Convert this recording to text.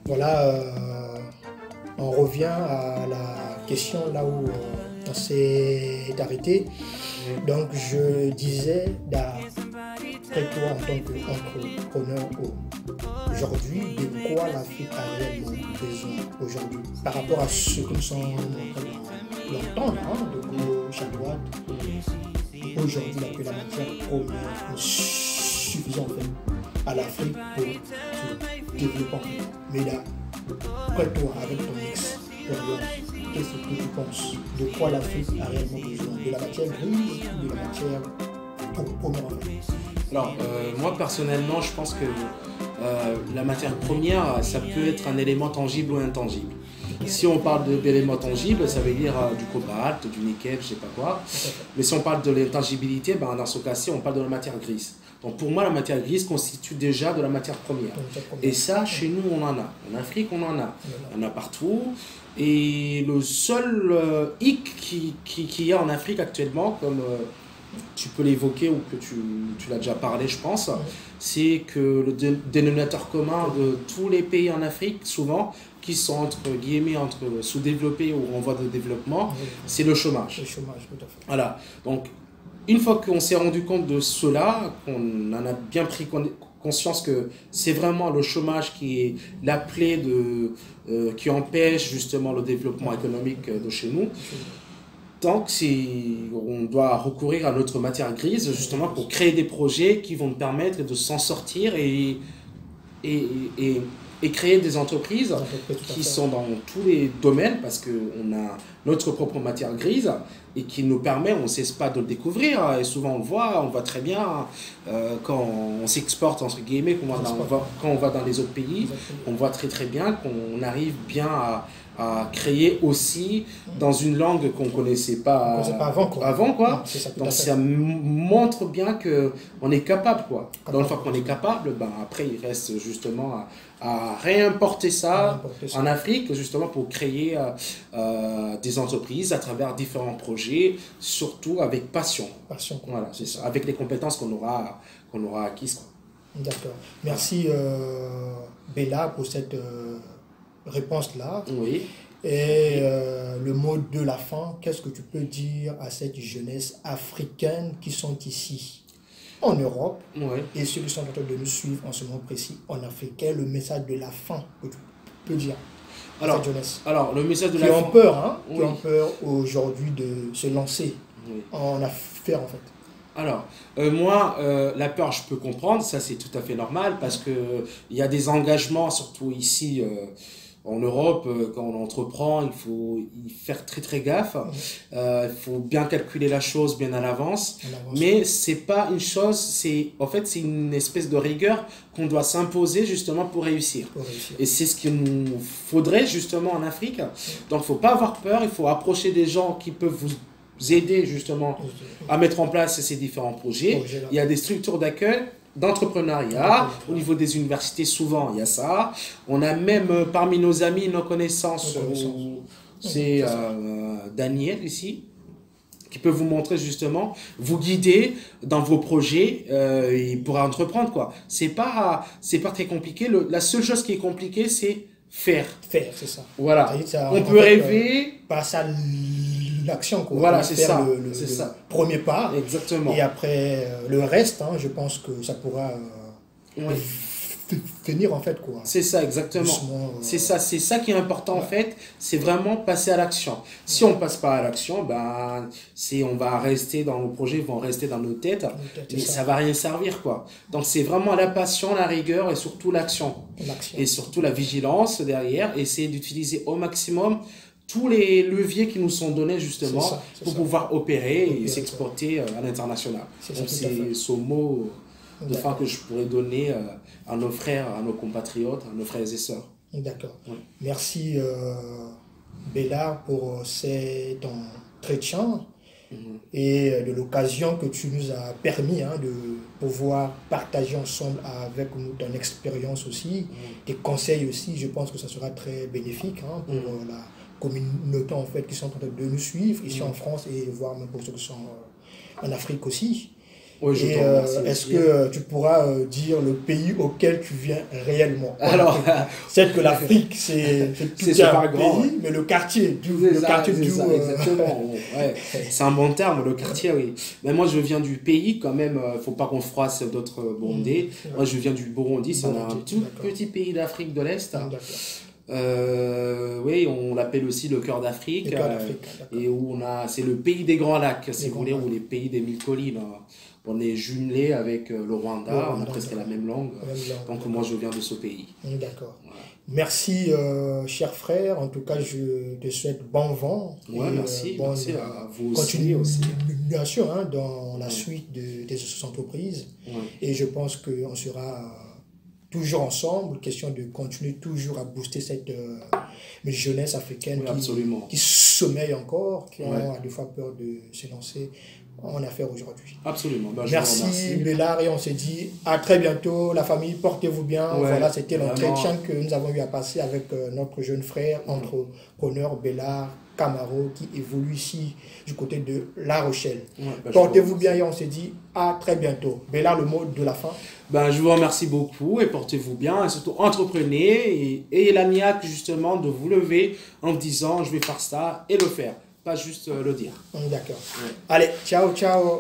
Voilà, on revient à la question là où on s'est arrêté. Donc je disais, d'après toi en tant qu'entrepreneur aujourd'hui, de quoi l'Afrique a réellement besoin aujourd'hui par rapport à ce que nous sommes en train d'entendre de gauche à droite. Aujourd'hui, la matière première est suffisante en fait, à l'Afrique pour se développer. Mais là, après toi, avec ton expérience, qu'est-ce que tu penses? De quoi l'Afrique a réellement besoin? De la matière grise ou de la matière première en fait? Alors, moi personnellement, je pense que la matière première, ça peut être un élément tangible ou intangible. Si on parle d'éléments tangibles, ça veut dire du cobalt, du nickel, je sais pas quoi. Mais si on parle de l'intangibilité, ben, dans ce cas-ci, on parle de la matière grise. Donc pour moi, la matière grise constitue déjà de la matière première. Et ça, chez nous, on en a. En Afrique, on en a. On en a partout. Et le seul hic qu'il y a en Afrique actuellement, comme tu peux l'évoquer ou que tu l'as déjà parlé, je pense, c'est que le dénominateur commun de tous les pays en Afrique, souvent, qui sont entre guillemets sous-développés ou en voie de développement, c'est le chômage. Le chômage, tout à fait. Voilà. Donc, une fois qu'on s'est rendu compte de cela, qu'on en a bien pris conscience que c'est vraiment le chômage qui est la plaie qui empêche justement le développement économique de chez nous. Donc, on doit recourir à notre matière grise justement pour créer des projets qui vont nous permettre de s'en sortir et créer des entreprises qui sont dans tous les domaines parce qu'on a notre propre matière grise et qui nous permet, on ne cesse pas de le découvrir et souvent on voit très bien quand on s'exporte entre guillemets, quand on va dans les autres pays, on voit très très bien qu'on arrive bien à créer aussi dans une langue qu'on ne connaissait pas avant quoi. Donc ça montre bien qu'on est capable quoi. Donc une fois qu'on est capable, ben, après il reste justement à réimporter ça en Afrique justement pour créer des entreprises à travers différents projets, surtout avec passion. Voilà, c'est ça, avec les compétences qu'on aura acquises quoi. D'accord. Merci Bella pour cette réponse-là. Oui. Et le mot de la fin, qu'est-ce que tu peux dire à cette jeunesse africaine qui sont ici en Europe et ceux qui sont en train de nous suivre en ce moment précis en Afrique? Quel est le message de la fin que tu peux dire à cette jeunesse? Alors, le message de la fin... Qui ont peur aujourd'hui de se lancer en affaires en fait. Alors, moi, la peur, je peux comprendre, ça c'est tout à fait normal parce qu'il y a des engagements, surtout ici en Europe, quand on entreprend, il faut y faire très très gaffe, il faut bien calculer la chose bien à l'avance, mais c'est pas une chose, c'est une espèce de rigueur qu'on doit s'imposer justement pour réussir. Et c'est ce qu'il nous faudrait justement en Afrique. Donc, il ne faut pas avoir peur, il faut approcher des gens qui peuvent vous aider justement à mettre en place ces différents projets. Il y a des structures d'accueil, d'entrepreneuriat, au niveau des universités, souvent il y a ça. On a même parmi nos amis, nos connaissances, c'est Daniel ici, qui peut vous montrer justement, vous guider dans vos projets et pour entreprendre quoi. C'est pas très compliqué. La seule chose qui est compliquée, c'est faire, c'est ça. Voilà. On peut rêver. Pas ça l'action quoi. Voilà, c'est ça. Le premier pas. Exactement. Et après le reste, je pense que ça pourra tenir en fait quoi. C'est ça exactement. C'est ça qui est important en fait. C'est vraiment passer à l'action. Si on passe pas à l'action, ben on va rester dans nos projets, ils vont rester dans nos têtes, mais ça va rien servir quoi. Donc c'est vraiment la passion, la rigueur et surtout l'action. Et surtout la vigilance derrière. Essayer d'utiliser au maximum tous les leviers qui nous sont donnés justement pour pouvoir opérer et s'exporter à l'international. Donc c'est ce mot de fin que je pourrais donner à nos frères, à nos compatriotes, à nos frères et sœurs. D'accord. Merci Bella pour cet entretien et de l'occasion que tu nous as permis de pouvoir partager ensemble avec nous ton expérience aussi, tes conseils aussi. Je pense que ça sera très bénéfique pour la communauté en fait qui sont en train de nous suivre ici en France et voire même pour ceux qui sont en Afrique aussi. Oui, je Et te remercie est-ce aussi. que tu pourras dire le pays auquel tu viens réellement? Alors, C'est que l'Afrique, c'est c'est tout un super grand, pays, mais le quartier, c'est ça, exactement. Bon, ouais. C'est un bon terme, le quartier, oui. Mais moi, je viens du pays, quand même, faut pas qu'on froisse d'autres Burundais. Moi, je viens du Burundi, c'est un Burundi, tout d'accord. petit pays d'Afrique de l'Est. D'accord. Oui, on l'appelle aussi le cœur d'Afrique. Le cœur d'Afrique, d'accord. Et où c'est le pays des Grands Lacs, si vous Grands voulez, Lacs. ou les pays des 1000 collines. On est jumelé avec le Rwanda, Le on a Rwanda, presque la même langue. Même langue. Donc moi, je viens de ce pays. D'accord. Voilà. Merci, cher frère. En tout cas, je te souhaite bon vent. Ouais, et, merci, bonne merci à vous aussi. continuation hein, dans la Ouais. suite des entreprises. Ouais. Et je pense qu'on sera toujours ensemble. Question de continuer toujours à booster cette jeunesse africaine Oui, absolument. qui sommeille encore, qui Ouais. ont à deux fois peur de se lancer en affaires aujourd'hui. Absolument. Ben, je vous Merci remercie. Bélard et on se dit à très bientôt. La famille, portez-vous bien. Ouais, Voilà, c'était vraiment. l'entretien que nous avons eu à passer avec notre jeune frère, entrepreneur Bélard Camaro, qui évolue ici du côté de La Rochelle. Ouais, ben, je vous Portez-vous remercie. bien et on se dit à très bientôt. Bélard, le mot de la fin. Ben, je vous remercie beaucoup et portez-vous bien. Et surtout, entreprenez et ayez la niaque justement de vous lever en vous disant je vais faire ça et le faire. Pas juste le dire. D'accord. Ouais. Allez, ciao, ciao.